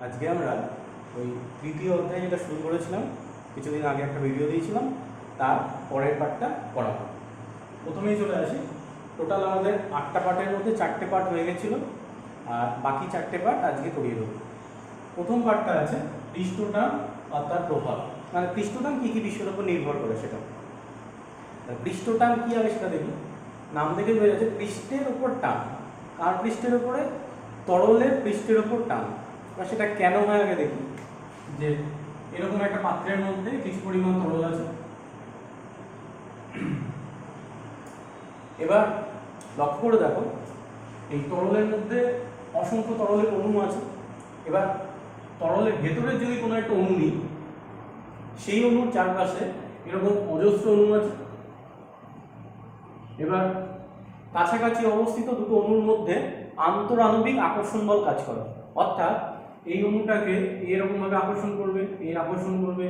আজকে আমরা ওই তৃতীয় অধ্যায় যেটা শুরু করেছিলাম, কিছুদিন আগে একটা ভিডিও দিয়েছিলাম, তার পরের পার্টটা করাবো। প্রথমেই চলে আসি। টোটাল আমাদের 8টা পার্টের মধ্যে 4টে পার্ট হয়ে গেছিলো, আর বাকি 4টে পার্ট আজকে করিয়ে দেবো। প্রথম পার্টটা আছে পৃষ্ঠটান আর তার প্রভাব, মানে পৃষ্ঠটান কী কী বিষয়ের উপর নির্ভর করে সেটা। পৃষ্ঠটান কী আগে সেটা দেখি। নাম থেকে বোঝা যাচ্ছে পৃষ্ঠের ওপর টান। কার পৃষ্ঠের ওপরে? তরলের পৃষ্ঠের ওপর টান। বা সেটা কেন হয় আগে দেখি। যে এরকম একটা পাত্রের মধ্যে কিছু পরিমাণ তরল আছে, এবার লক্ষ্য করে দেখো এই তরলের মধ্যে অসংখ্য তরলের অণু আছে। এবার তরলের ভেতরে যদি কোনো একটা অণু নিই, সেই অণুর চারপাশে এরকম অজস্র অণু আছে। এবার কাছাকাছি অবস্থিত দুটো অণুর মধ্যে আন্তরাণবিক আকর্ষণ বল কাজ করে, অর্থাৎ এই অণুটাকে এরকমভাবে আকর্ষণ করবে, এই আকর্ষণ করবে,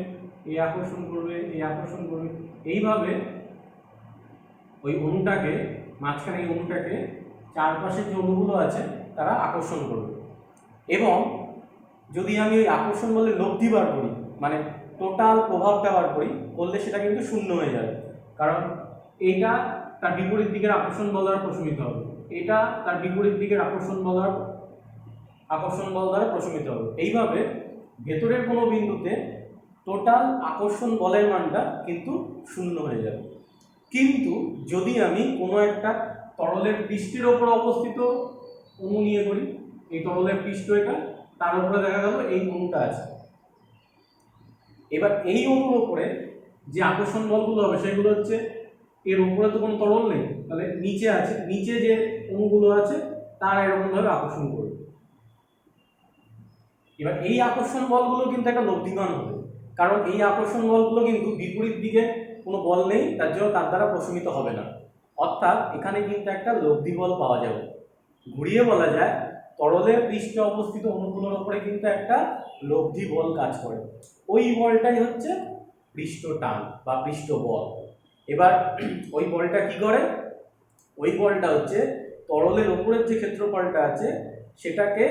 এই আকর্ষণ করবে, এই আকর্ষণ করবে, এইভাবে ওই অণুটাকে মাঝখানে এই অণুটাকে চারপাশের যে অণুগুলো আছে তারা আকর্ষণ করবে। এবং যদি আমি ওই আকর্ষণ বলে লব্ধি বার করি, মানে টোটাল প্রভাবটা বার করি, করলে সেটা কিন্তু শূন্য হয়ে যাবে। কারণ এইটা তার বিপরীত দিকের আকর্ষণ বল দ্বারা প্রশমিত হবে, এটা তার বিপরীত দিকের আকর্ষণ বল দ্বারা প্রশমিত হবে। এইভাবে ভেতরের কোনো বিন্দুতে টোটাল আকর্ষণ বলের মানটা কিন্তু শূন্য হয়ে যাবে। কিন্তু যদি আমি কোনো একটা তরলের পৃষ্ঠের ওপর অবস্থিত অণু নিয়ে করি, এই তরলের পৃষ্ঠ এটা, তার উপরে দেখা গেল এই অণুটা আছে। এবার এই অণুর ওপরে যে আকর্ষণ বলগুলো হবে সেগুলো হচ্ছে, এর উপরে তো কোনো তরল নেই, তাহলে নিচে আছে, নিচে যে অণুগুলো আছে তারা এরকমভাবে আকর্ষণ করবে। এবার এই আকর্ষণ বলগুলো কিন্তু একটা লব্ধিমান হবে, কারণ এই আকর্ষণ বলগুলো কিন্তু বিপরীত দিকে কোনো বল নেই, তার জন্য তার দ্বারা প্রশমিত হবে না। অর্থাৎ এখানে কিন্তু একটা লব্ধি বল পাওয়া যাবে। ঘুরিয়ে বলা যায় তরলের পৃষ্ঠে অবস্থিত অণুগুলোর উপরে কিন্তু একটা লব্ধি বল কাজ করে। ওই বলটাই হচ্ছে পৃষ্ঠ টান বা পৃষ্ঠ বল। এবার ওই বলটা কি করে? ওই বলটা হচ্ছে তরলের উপরের যে ক্ষেত্রফলটা আছে সেটাকে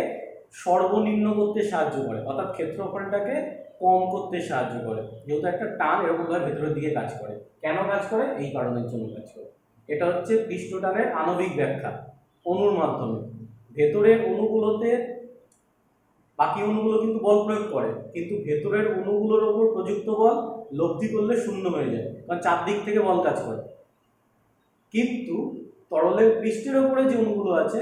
সর্বনিম্ন করতে সাহায্য করে, অর্থাৎ ক্ষেত্রফলটাকে কম করতে সাহায্য করে। যেহেতু একটা টান এরকমভাবে ভেতরের দিকে কাজ করে। কেন কাজ করে? এই কারণের জন্য কাজ করে। এটা হচ্ছে পৃষ্ঠটানের আণবিক ব্যাখ্যা অণুর মাধ্যমে। ভেতরের অণুগুলোতে বাকি অণুগুলো কিন্তু বল প্রয়োগ করে, কিন্তু ভেতরের অণুগুলোর ওপর প্রযুক্ত বল লব্ধি করলে শূন্য হয়ে যায়, কারণ চারদিক থেকে বল কাজ করে। কিন্তু তরলের পৃষ্ঠের ওপরে যে অণুগুলো আছে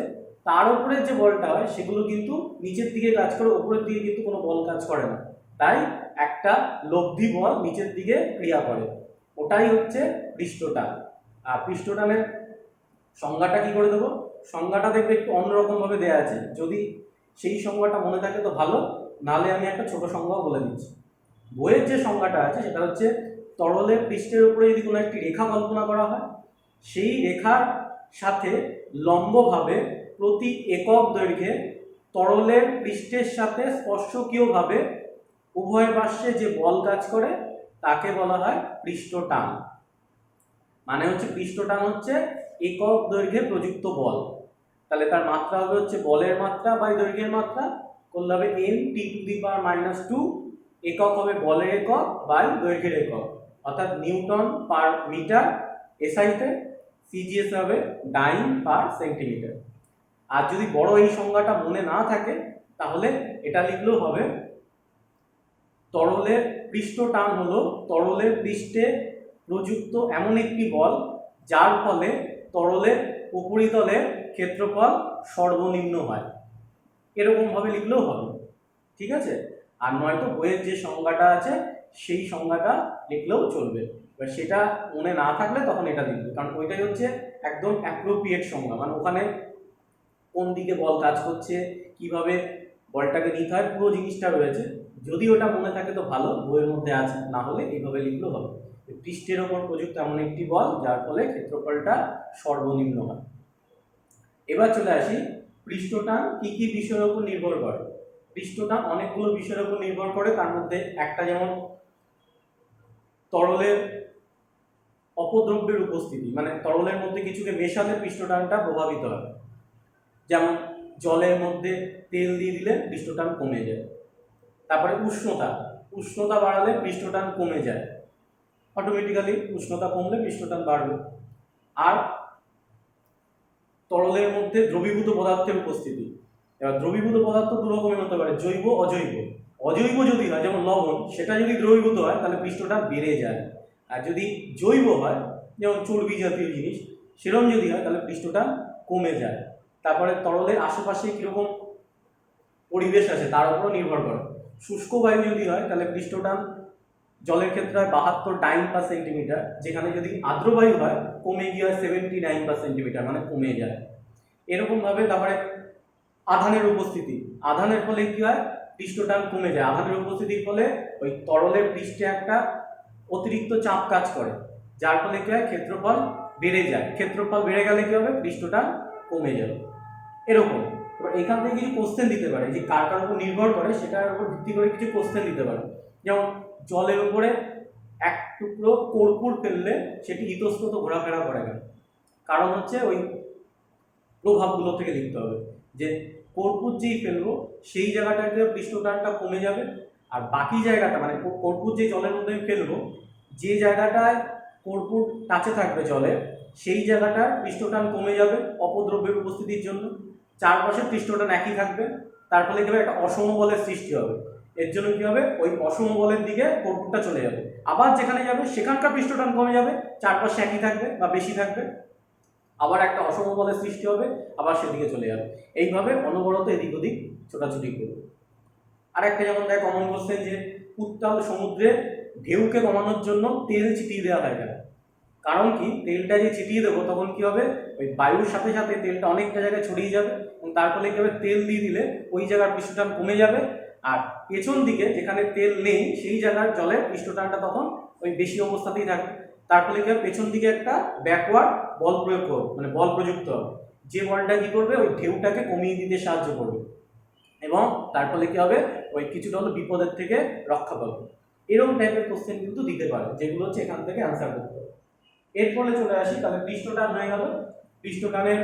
তার উপরে যে বলটা হয় সেগুলো কিন্তু নিচের দিকে কাজ করে, উপরের দিকে কিন্তু কোনো বল কাজ করে না। তাই একটা লব্ধি বল নিচের দিকে ক্রিয়া করে, ওটাই হচ্ছে পৃষ্ঠটান। আর পৃষ্ঠটানের সংজ্ঞাটা কি করে দেবো? সংজ্ঞাটা দেখবে একটু অন্যরকম ভাবে দেওয়া আছে, যদি সেই সংজ্ঞাটা মনে থাকে তো ভালো, নাহলে আমি একটা ছোট সংজ্ঞাও বলে দিচ্ছি। বইয়ের যে সংজ্ঞাটা আছে সেটা হচ্ছে তরলের পৃষ্ঠের উপরে যদি কোনো একটি রেখা কল্পনা করা হয়, সেই রেখার সাথে লম্বভাবে প্রতি একক দৈর্ঘ্যে তরলের পৃষ্ঠের সাথে স্পর্শকীয়ভাবে উভয় পার্শ্বে যে বল কাজ করে তাকে বলা হয় পৃষ্ঠটান। মানে হচ্ছে পৃষ্ঠটান হচ্ছে একক দৈর্ঘ্যে প্রযুক্ত বল। তাহলে তার মাত্রা হবে হচ্ছে বলের মাত্রা বাই দৈর্ঘ্যের মাত্রা, করলে হবে n (10⁻²), একক হবে বলের একক বাই দৈর্ঘ্যের একক, অর্থাৎ নিউটন পার মিটার এসআইতে, সিজিএস হবে ডাইন পার সেন্টিমিটার। আর যদি বড় এই সংজ্ঞাটা মনে না থাকে তাহলে এটা লিখলেও হবে, তরলের পৃষ্ঠটান হলো তরলের পৃষ্ঠে প্রযুক্ত এমন একটি বল যার ফলে তরলের উপরিতলের ক্ষেত্রফল সর্বনিম্ন হয়। এরকম ভাবে লিখলেও হবে, ঠিক আছে? আর নয়তো বইয়ের যে সংজ্ঞাটা আছে সেই সংজ্ঞাটা লিখলেও চলবে। এবার সেটা মনে না থাকলে তখন এটা লিখবে, কারণ ওইটাই হচ্ছে একদম অ্যাপ্রোপ্রিয়েট সংজ্ঞা, মানে ওখানে কোন দিকে বল কাজ করছে, কিভাবে বলটাকে নিতে হয়, পুরো জিনিসটা রয়েছে। যদি ওটা মনে থাকে তো ভালো, বইয়ের মধ্যে আছে, না হলে এইভাবে লিখলেও হবে। পৃষ্ঠের ওপর প্রযুক্ত এমন একটি বল যার ফলে ক্ষেত্রফলটা সর্বনিম্ন হয়। এবার চলে আসি পৃষ্ঠটান কি কি বিষয়ের উপর নির্ভর করে। পৃষ্ঠটান অনেকগুলো বিষয়ের উপর নির্ভর করে, তার মধ্যে একটা যেমন তরলের অপদ্রব্যের উপস্থিতি, মানে তরলের মধ্যে কিছুকে মেশালে পৃষ্ঠটানটা প্রভাবিত হয়। যেমন জলের মধ্যে তেল দিয়ে দিলে পৃষ্ঠটান কমে যায়, তারপরে উষ্ণতা, উষ্ণতা বাড়ালে পৃষ্ঠটান কমে যায়, অটোমেটিক্যালি উষ্ণতা কমলে পৃষ্ঠটান বাড়বে। আর তরলের মধ্যে দ্রবীভূত পদার্থের উপস্থিতি। এবার দ্রবীভূত পদার্থ দু রকমের হতে পারে, জৈব অজৈব। অজৈব যদি হয় যেমন লবণ, সেটা যদি দ্রবীভূত হয় তাহলে পৃষ্ঠটা বেড়ে যায়। আর যদি জৈব হয় যেমন চর্বি জাতীয় জিনিস, সেরকম যদি হয় তাহলে পৃষ্ঠটা কমে যায়। তারপরে তরলের আশেপাশে কীরকম পরিবেশ আছে তার উপরও নির্ভর করে। শুষ্ক বায়ু যদি হয় তাহলে পৃষ্ঠটান জলের ক্ষেত্রে হয় 72 9/সেন্টিমিটার, যেখানে যদি আর্দ্র বায়ু হয় কমে গিয়ে হয় 79/সেন্টিমিটার, মানে কমে যায় এরকম ভাবে। তারপরে আধানের উপস্থিতি, আধানের ফলে কি হয়, পৃষ্ঠটান কমে যায়। আধানের উপস্থিতির ফলে ওই তরলের পৃষ্ঠে একটা অতিরিক্ত চাপ কাজ করে, যার ফলে কি হয়, ক্ষেত্রফল বেড়ে যায়। ক্ষেত্রফল বেড়ে গেলে কি হবে, পৃষ্ঠটান কমে যাবে এরকম। এবার এখান থেকে কিছু কোশ্চেন দিতে পারে, যে কার কার উপর নির্ভর করে সেটার উপর ভিত্তি করে কিছু কোশ্চেন দিতে পারে। যেমন জলের উপরে এক টুকরো কর্পূর ফেললে সেটি ইতস্তত ঘোরাফেরা করে না, কারণ হচ্ছে ওই প্রভাবগুলো থেকে লিখতে হবে যে কর্পূর যেই ফেলবো সেই জায়গাটাতে পৃষ্ঠটানটা কমে যাবে, আর বাকি জায়গাটা মানে কর্পূর যে জলের মধ্যে আমি ফেলবো, যে জায়গাটায় কর্পূর টাচে থাকবে জলে, সেই জায়গাটার পৃষ্ঠটান কমে যাবে অপদ্রব্যের উপস্থিতির জন্য। চারপাশে পৃষ্ঠটান একই থাকবে, তার ফলে কি হবে, একটা অসম বলের সৃষ্টি হবে। এর জন্য কি হবে, ওই অসম বলের দিকে কর্পূরটা চলে যাবে। আবার যেখানে যাবে সেখানকার পৃষ্ঠটান কমে যাবে, চারপাশে একই থাকবে বা বেশি থাকবে, আবার একটা অসম বলের সৃষ্টি হবে, আবার সেদিকে চলে যাবে। এইভাবে অনবরত এদিক ওদিক ছোটাছুটি করবে। আর একটা যেমন দেয় কমন কোশ্চেন, যে উত্তাল সমুদ্রে ঢেউকে কমানোর জন্য তেল ছিটিয়ে দেওয়া হয় কেন? কারণ কি, তেলটা যে ছিটিয়ে দেবো তখন কি হবে, ওই বায়ুর সাথে সাথে তেলটা অনেকটা জায়গায় ছড়িয়ে যাবে, এবং তার ফলে কি হবে, তেল দিয়ে দিলে ওই জায়গার পৃষ্ঠটান কমে যাবে, আর পেছন দিকে যেখানে তেল নেই সেই জায়গার জলের পৃষ্ঠটানটা তখন ওই বেশি অবস্থাতেই থাকবে। তার ফলে কি হবে, পেছন দিকে একটা ব্যাকওয়ার্ড বল প্রয়োগ করবে, মানে বল প্রযুক্ত হবে, যে বলটা কি করবে, ওই ঢেউটাকে কমিয়ে দিতে সাহায্য করবে, এবং তার ফলে কি হবে, ওই কিছুটা হলো বিপদের থেকে রক্ষা পাবে। এরকম টাইপের কোশ্চেন কিন্তু দিতে পারে, যেগুলো হচ্ছে এখান থেকে অ্যান্সার করতে হবে। এরপরে চলে আসি, তাহলে পৃষ্ঠটান হয়ে গেল, পৃষ্ঠটানের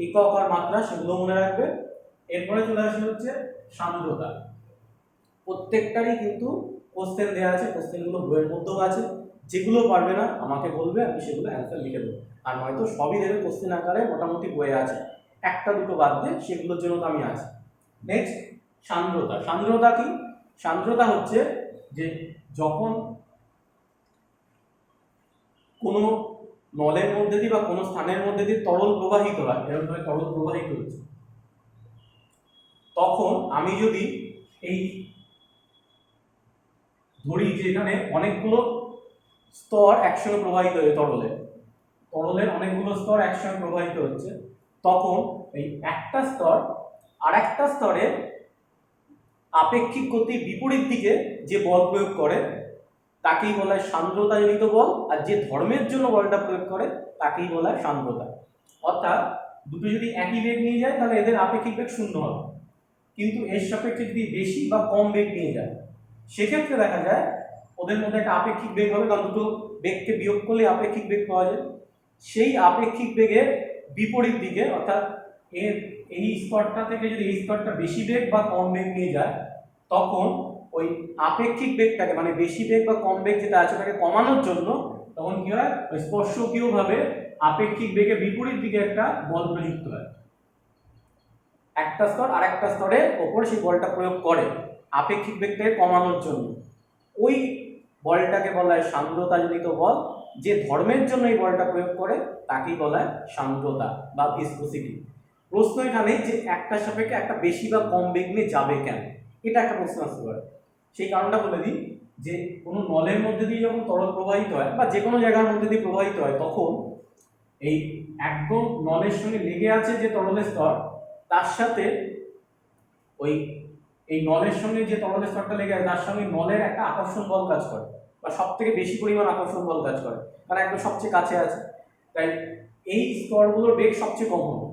একক আর মাত্রা সেগুলো মনে রাখবে। এরপরে চলে আসি হচ্ছে সান্দ্রতা। প্রত্যেকটারই কিন্তু কোশ্চেন দেওয়া আছে, কোশ্চেনগুলো বইয়ের মধ্যেও আছে। যেগুলো পারবে না আমাকে বলবে, আমি সেগুলো অ্যান্সার লিখে দেবো। আর নয়তো সবই দেবে কোশ্চেন আকারে, মোটামুটি বইয়ে আছে, একটা দুটো বাদ দিয়ে সেগুলোর জন্য তো আমি আছি। নেক্সট সান্দ্রতা। সান্দ্রতা কি? সান্দ্রতা হচ্ছে যে যখন কোনো নলের মধ্যে দিয়ে বা কোনো স্থানের মধ্যে দিয়ে তরল প্রবাহিত হয়, এরকমভাবে তরল প্রবাহিত হচ্ছে, তখন আমি যদি এই ধরি যে এখানে অনেকগুলো স্তর একসঙ্গে প্রবাহিত হয়ে তরলের অনেকগুলো স্তর একসঙ্গে প্রবাহিত হচ্ছে, তখন এই একটা স্তর আর একটা স্তরে আপেক্ষিক গতির বিপরীত দিকে যে বল প্রয়োগ করে তাকেই বলা হয় সান্দ্রতাজনিত বল, আর যে ধর্মের জন্য বলটা প্রয়োগ করে তাকেই বলা হয় সান্দ্রতা। অর্থাৎ দুটো যদি একই বেগ নিয়ে যায় তাহলে এদের আপেক্ষিক বেগ শূন্য হবে, কিন্তু এর সাপেক্ষে যদি বেশি বা কম বেগ নিয়ে যায় সেক্ষেত্রে দেখা যায় ওদের মধ্যে একটা আপেক্ষিক বেগ হবে, কারণ দুটো বেগকে বিয়োগ করলে আপেক্ষিক বেগ পাওয়া যায়। সেই আপেক্ষিক বেগের বিপরীত দিকে, অর্থাৎ এর এই স্তরটা থেকে যদি এই স্তরটা বেশি বেগ বা কম বেগ নিয়ে যায়, তখন ওই আপেক্ষিক বেগটাকে, মানে বেশি বেগ বা কম বেগ যেটা আছে ওটাকে কমানোর জন্য তখন কি হয়, ওই স্পর্শকীয়ভাবে আপেক্ষিক বেগের বিপরীত দিকে একটা বল প্রযুক্ত হয়। একটা স্তর আর একটা স্তরের ওপর সেই বলটা প্রয়োগ করে আপেক্ষিক বেগটাকে কমানোর জন্য। ওই বলটাকে বলা হয় সান্দ্রতাজনিত বল। যে ধর্মের জন্য এই বলটা প্রয়োগ করে তাকেই বলা হয় সান্দ্রতা বা ভিসকোসিটি। প্রশ্ন এখানে যে একটা সাপেক্ষে একটা বেশি বা কম বেগ নিয়ে যাবে কেন, এটা একটা প্রশ্ন আসতে পারে। সেই কারণটা বলে দিই, যে কোনো নলের মধ্যে দিয়ে যখন তরল প্রবাহিত হয় বা যে কোনো জায়গার মধ্যে দিয়ে প্রবাহিত হয়, তখন এই একদম নলের সঙ্গে লেগে আছে যে তরলের স্তর, তার সাথে ওই এই নলের সঙ্গে যে তরলের স্তরটা লেগে আছে তার সঙ্গে নলের একটা আকর্ষণ বল কাজ করে, বা সব থেকে বেশি পরিমাণ আকর্ষণ বল কাজ করে, কারণ একদম সবচেয়ে কাছে আছে। তাই এই স্তরগুলোর বেগ সবচেয়ে কম হবে।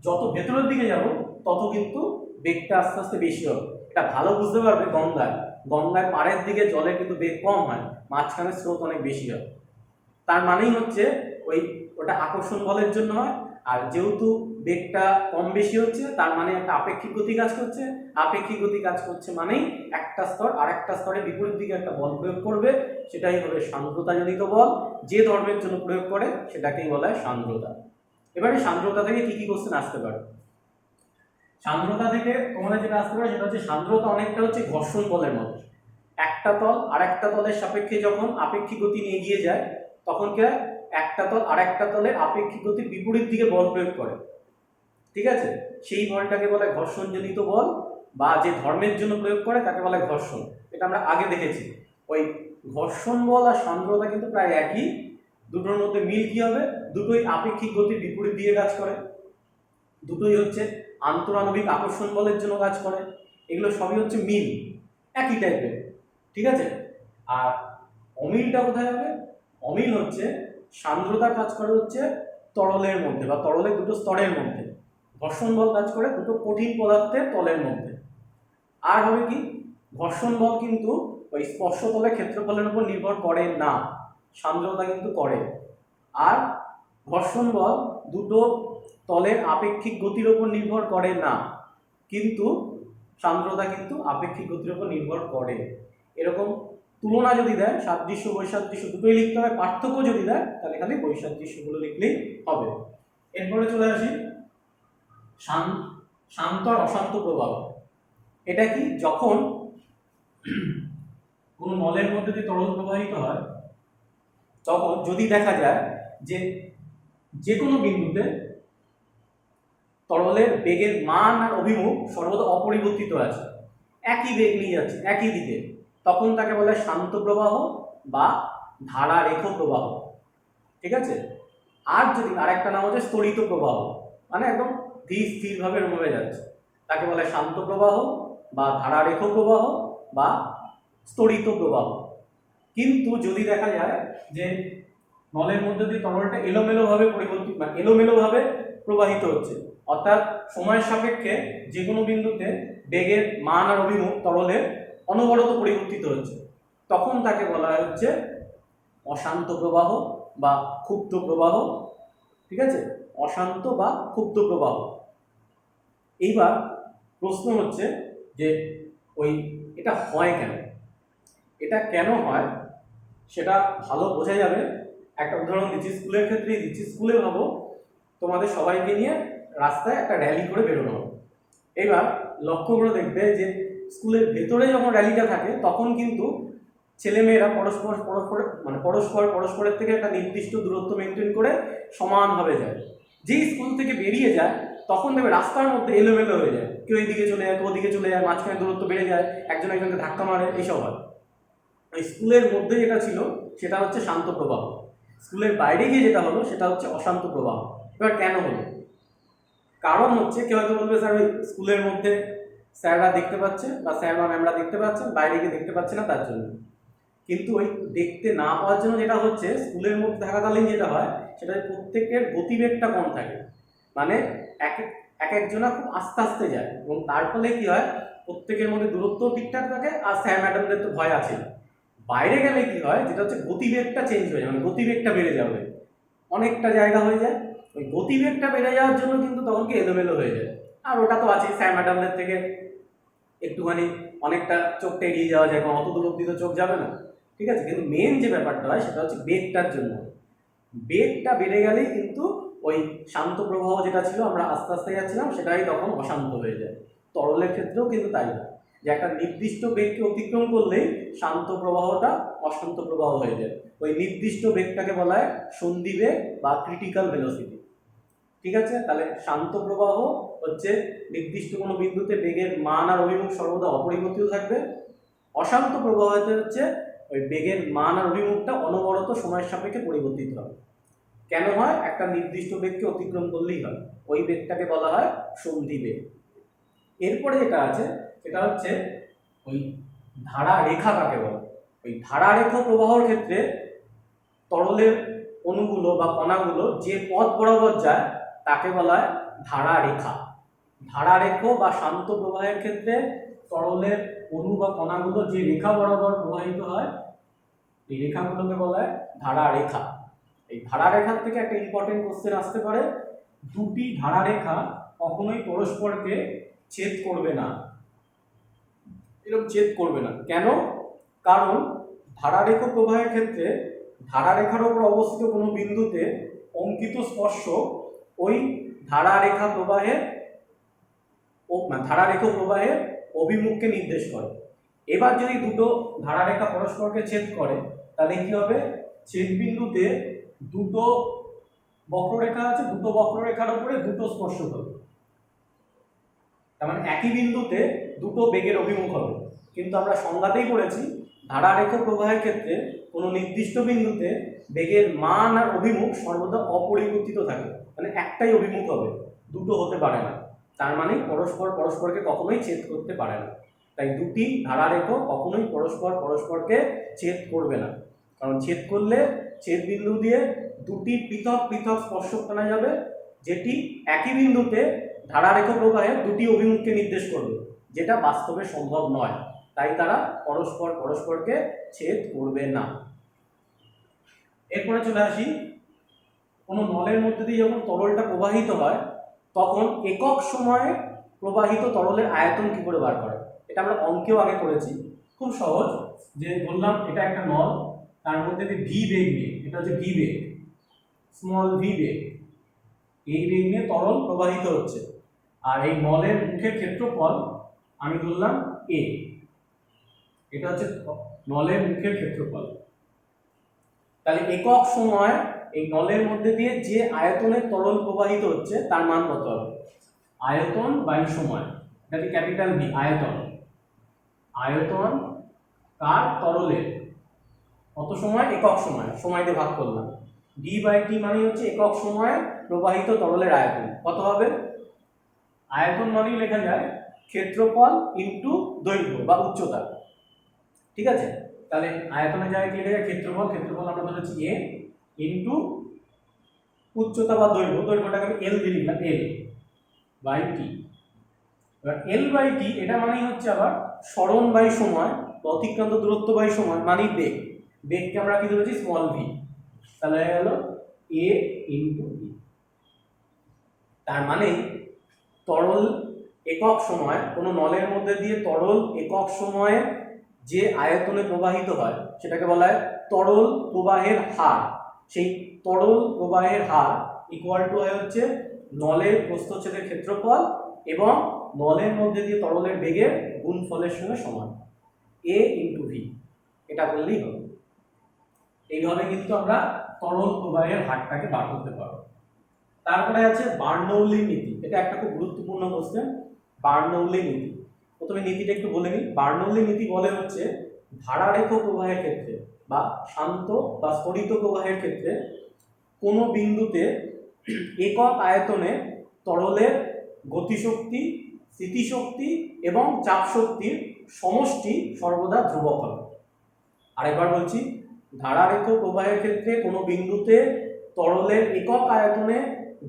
যত ভেতরের দিকে যাব তত কিন্তু বেগটা আস্তে আস্তে বেশি হবে। এটা ভালো বুঝতে পারবে গঙ্গায় পাড়ের দিকে জলের কিন্তু বেগ কম হয়, মাঝখানে স্রোত অনেক বেশি হয়। তার মানেই হচ্ছে ওটা আকর্ষণ বলের জন্য হয়। আর যেহেতু বেগটা কম বেশি হচ্ছে, তার মানে একটা আপেক্ষিক গতি কাজ করছে। আপেক্ষিক গতি কাজ করছে মানেই একটা স্তর আরেকটা স্তরে বিপরীত দিকে একটা বল প্রয়োগ করবে, সেটাই হবে সান্দ্রতাজনিত বল। যে ধর্মের জন্য প্রয়োগ করে সেটাকেই বলা হয় সান্দ্রতা। এবারে সান্দ্রতা থেকে কি কি কোশ্চেন আসতে পারে? সান্দ্রতা থেকে তোমাদের যেটা আসতে পারে সেটা হচ্ছে সান্দ্রতা অনেকটা হচ্ছে ঘর্ষণ বলের মতো। একটা তল আরেকটা তলের সাপেক্ষে যখন আপেক্ষিক গতি নিয়ে এগিয়ে যায়, তখন কি হয়, একটা তল আরেকটা তলের আপেক্ষিক গতির বিপরীত দিকে বল প্রয়োগ করে, ঠিক আছে? সেই বলটাকে বলে ঘর্ষণজনিত বল, বা যে ধর্মের জন্য প্রয়োগ করে তাকে বলে ঘর্ষণ। এটা আমরা আগে দেখেছি। ওই ঘর্ষণ বল আর সান্দ্রতা কিন্তু প্রায় একই। দুটোর মধ্যে মিল কি হবে? দুটোই আপেক্ষিক গতির বিপরীত দিকে কাজ করে, দুটোই হচ্ছে আন্তরাণবিক আকর্ষণ বলের জন্য কাজ করে। এগুলো সবই হচ্ছে মিল, একই টাইপের, ঠিক আছে? আর অমিলটা কোথায় হবে? অমিল হচ্ছে সান্দ্রতা কাজ করে হচ্ছে তরলের মধ্যে বা তরলের দুটো স্তরের মধ্যে, ঘর্ষণ বল কাজ করে দুটো কঠিন পদার্থের তলের মধ্যে। আর হবে কি, ঘর্ষণ বল কিন্তু ওই স্পর্শতলের ক্ষেত্রফলের উপর নির্ভর করে না, সান্দ্রতা কিন্তু করে। আর ঘর্ষণ বল দুটো তলের আপেক্ষিক গতির উপর নির্ভর করে না, কিন্তু সান্দ্রতা কিন্তু আপেক্ষিক গতির উপর নির্ভর করে। এরকম তুলনা যদি দেয়, সাদৃশ্য বৈসাদৃশ্য দুটোই লিখতে হবে, পার্থক্য যদি দেয় তাহলে খালি বৈসাদৃশ্যগুলো লিখলেই হবে। এরপরে চলে আসি শান্ত আর অশান্ত প্রবাহ। এটা কি, যখন কোনো নলের মধ্যে যদি তরল প্রবাহিত হয়, তখন যদি দেখা যায় যে যে কোনো বিন্দুতে তরলের বেগের মান আর অভিমুখ সর্বদা অপরিবর্তিত আছে, একই বেগ নিয়ে যাচ্ছে একই দিকে, তখন তাকে বলে শান্ত প্রবাহ বা ধারারেখ প্রবাহ, ঠিক আছে? আর যদি আরেকটা নাম হচ্ছে স্তরিত প্রবাহ, মানে একদম ধীর স্থিরভাবে এরমভাবে যাচ্ছে, তাকে বলে শান্ত প্রবাহ বা ধারারেখ প্রবাহ বা স্তরিত প্রবাহ। কিন্তু যদি দেখা যায় যে নলের মধ্যে দিয়ে তরলটা এলোমেলোভাবে পরিবর্তিত, মানে এলোমেলোভাবে প্রবাহিত হচ্ছে, অর্থাৎ সময়ের সাপেক্ষে যে কোনো বিন্দুতে বেগের মান আর অভিমুখ তরলের অনবরত পরিবর্তিত হচ্ছে, তখন তাকে বলা হচ্ছে অশান্ত প্রবাহ বা ক্ষুব্ধ প্রবাহ, ঠিক আছে? অশান্ত বা ক্ষুব্ধ প্রবাহ। এইবার প্রশ্ন হচ্ছে যে ওই এটা হয় কেন, এটা কেন হয় সেটা ভালো বোঝা যাবে। একটা উদাহরণ দিচ্ছি, স্কুলের ক্ষেত্রেই দিচ্ছি। স্কুলে ভাবো তোমাদের সবাইকে নিয়ে রাস্তায় একটা র্যালি করে বেরোনো হবে। এবার লক্ষ্য করে দেখবে যে স্কুলের ভেতরে যখন র্যালিটা থাকে তখন কিন্তু ছেলেমেয়েরা পরস্পরের থেকে একটা নির্দিষ্ট দূরত্ব মেনটেন করে সমানভাবে যায়। যেই স্কুল থেকে বেরিয়ে যায় তখন দেখবে রাস্তার মধ্যে এলোমেলো হয়ে যায়, কেউ এদিকে চলে যায়, কেউ ওদিকে চলে যায়, মাঝখানে দূরত্ব বেড়ে যায়, একজন একজনকে ধাক্কা মারে, এইসব হয়। স্কুলের মধ্যে যেটা ছিল সেটা হচ্ছে শান্ত প্রবাহ, স্কুলের বাইরে গিয়ে যেটা হলো সেটা হচ্ছে অশান্ত প্রবাহ। এবার কেন হলো? কারণ হচ্ছে কেউ হয়তো বলবে স্যার ওই স্কুলের মধ্যে স্যাররা দেখতে পাচ্ছে বা স্যার বা ম্যামরা দেখতে পাচ্ছেন, বাইরে গিয়ে দেখতে পাচ্ছে না তার জন্য। কিন্তু ওই দেখতে না পাওয়ার জন্য যেটা হচ্ছে, স্কুলের মধ্যে থাকাকালীন যেটা হয় সেটা প্রত্যেকের গতিবেগটা কম থাকে, মানে এক একজনা খুব আস্তে আস্তে যায়, এবং তার ফলে কি হয়, প্রত্যেকের মধ্যে দূরত্ব ঠিকঠাক থাকে, আর স্যার ম্যাডামদের তো ভয় আছে। বাইরে গেলে কি হয়, যেটা হচ্ছে গতিবেগটা চেঞ্জ হয়ে যায়, মানে গতিবেগটা বেড়ে যাবে, অনেকটা জায়গা হয়ে যায়। ওই গতিবেগটা বেড়ে যাওয়ার জন্য কিন্তু তখন কি এলোমেলো হয়ে যায়। আর ওটা তো আছে, স্যার ম্যাডামদের থেকে একটুখানি অনেকটা চোখটা এড়িয়ে যাওয়া যায়, কারণ অত দূর অব্দি তো চোখ যাবে না, ঠিক আছে? কিন্তু মেন যে ব্যাপারটা হয় সেটা হচ্ছে বেগটার জন্য। বেগটা বেড়ে গেলেই কিন্তু ওই শান্ত প্রবাহ যেটা ছিল, আমরা আস্তে আস্তে যাচ্ছিলাম, সেটাই তখন অশান্ত হয়ে যায়। তরলের ক্ষেত্রেও কিন্তু তাই হয়, যে একটা নির্দিষ্ট বেগকে অতিক্রম করলেই শান্ত প্রবাহটা অশান্ত প্রবাহ হয়ে যায়। ওই নির্দিষ্ট বেগটাকে বলা হয় সন্ধিবেগ বা ক্রিটিক্যাল ভেলোসিটি, ঠিক আছে? তাহলে শান্ত প্রবাহ হচ্ছে নির্দিষ্ট কোনো বিন্দুতে বেগের মান আর অভিমুখ সর্বদা অপরিবর্তিত থাকবে। অশান্ত প্রবাহ হচ্ছে ওই বেগের মান আর অভিমুখটা অনবরত সময়ের সাপেক্ষে পরিবর্তিত হবে। কেন হয়? একটা নির্দিষ্ট বেগকে অতিক্রম করলেই হয়, ওই বেগটাকে বলা হয় সন্ধিবেগ। এরপরে যেটা আছে সেটা হচ্ছে ওই ধারা রেখা কাকে বলে। ওই ধারারেখ প্রবাহের ক্ষেত্রে তরলের অণুগুলো বা কণাগুলো যে পথ বরাবর যায় তাকে বলা হয় ধারারেখা। ধারারেখ বা শান্ত প্রবাহের ক্ষেত্রে তরলের অণু বা কণাগুলো যে রেখা বরাবর প্রবাহিত হয়, এই রেখাগুলোকে বলা হয় ধারারেখা। এই ধারারেখার থেকে একটা ইম্পর্টেন্ট কোশ্চেন আসতে পারে দুটি ধারারেখা কখনোই পরস্পরকে ছেদ করবে না। এরকম ছেদ করবে না কেন? কারণ ধারারেখ প্রবাহের ক্ষেত্রে ধারারেখার উপর অবস্থিত কোনো বিন্দুতে অঙ্কিত স্পর্শ ওই ধারারেখা প্রবাহের অভিমুখকে নির্দেশ করে। এবার যদি দুটো ধারারেখা পরস্পরকে ছেদ করে তাহলে কি হবে? ছেদ বিন্দুতে দুটো বক্ররেখা আছে, দুটো বক্ররেখার উপরে দুটো স্পর্শক হবে, তার মানে একই বিন্দুতে দুটো বেগের অভিমুখ হবে। কিন্তু আমরা সংজ্ঞাতেই পড়েছি ধারারেখ প্রবাহের ক্ষেত্রে কোনো নির্দিষ্ট বিন্দুতে বেগের মান আর অভিমুখ সর্বদা অপরিবর্তিত থাকে, মানে একটাই অভিমুখ হবে, দুটো হতে পারে না। তার মানে পরস্পরকে কখনোই ছেদ করতে পারে না। তাই দুটি ধারারেখ কখনোই পরস্পরকে ছেদ করবে না, কারণ ছেদ করলে ছেদ বিন্দু দিয়ে দুটি পৃথক পৃথক স্পর্শক টানা যাবে, যেটি একই বিন্দুতে ধারারেখ প্রবাহের দুটি অভিমুখকে নির্দেশ করবে, যেটা বাস্তবে সম্ভব নয়। তাই তারা পরস্পরকে ছেদ করবে না। এরপরে চলে আসি, কোনো নলের মধ্যে দিয়ে যখন তরলটা প্রবাহিত হয় তখন একক সময়ে প্রবাহিত তরলের আয়তন কি করে বার করে। এটা আমরা অঙ্কেও আগে করেছি, খুব সহজ। যে বললাম এটা একটা নল, তার মধ্যে ভি বেগ নিয়ে, এটা হচ্ছে ভি বেগ, স্মল ভি বেগ, এই বেগ নিয়ে তরল প্রবাহিত হচ্ছে। আর এই নলের মুখের ক্ষেত্রফল আমি ধরলাম এ, এটা হচ্ছে নলের মুখের ক্ষেত্রফল। তাহলে একক সময় এই নলের মধ্যে দিয়ে যে আয়তনের তরল প্রবাহিত হচ্ছে তার মান কত হবে? আয়তন বাই সময়, এটাকে ক্যাপিটাল ভি, আয়তন। আয়তন কার? তরলের। কত সময়? একক সময়, সময় দিয়ে ভাগ করলাম। ডি বাই টি মানে হচ্ছে একক সময়ে প্রবাহিত তরলের আয়তন। কত হবে? আয়তন মানেই লেখা যায় ক্ষেত্রফল ইনটু দৈর্ঘ্য বা উচ্চতা, ঠিক আছে? তাহলে আয়তনের জায়গায় কি লেখা যায়? ক্ষেত্রফল, ক্ষেত্রফল আমরা ধরেছি এ, ইনটু উচ্চতা বা দৈর্ঘ্য, দৈর্ঘ্যটাকে আমি এল দিয়ে লিখলাম, এল বাই টি। এবার এল বাই টি এটা মানেই হচ্ছে আবার সরণ বাই সময়, অতিক্রান্ত দূরত্ব বাই সময়, মানেই বেগ। বেগকে আমরা কি ধরেছি? Small V. তাহলে হয়ে গেল এ ইনটু ভি। তার মানে তরল একক সময়, কোনো নলের মধ্যে দিয়ে তরল একক সময়ে যে আয়তনে প্রবাহিত হয় সেটাকে বলা হয় তরল প্রবাহের হার। সেই তরল প্রবাহের হার ইকুয়াল টু হচ্ছে নলের প্রস্থচ্ছেদের ক্ষেত্রফল এবং নলের মধ্যে দিয়ে তরলের বেগের গুণফলের সঙ্গে সমান, এ ইন্টু ভি। এটা বললেই হবে। এইভাবে কিন্তু আমরা তরল প্রবাহের হারটাকে বার করতে পারবো। তারপরে আছে বার্নৌলি নীতি। এটা একটা খুব গুরুত্বপূর্ণ কোশ্চেন, বার্নৌলি নীতি। প্রথমে নীতিটা একটু বলে নিই। বার্নৌলি নীতি বলে হচ্ছে ধারারেখ প্রবাহের ক্ষেত্রে বা শান্ত বা স্থরিত প্রবাহের ক্ষেত্রে কোনো বিন্দুতে একক আয়তনে তরলের গতিশক্তি, স্থিতিশক্তি এবং চাপ শক্তির সমষ্টি সর্বদা ধ্রুবক হবে। আরেকবার বলছি, ধারারেখ প্রবাহের ক্ষেত্রে কোনো বিন্দুতে তরলের একক আয়তনে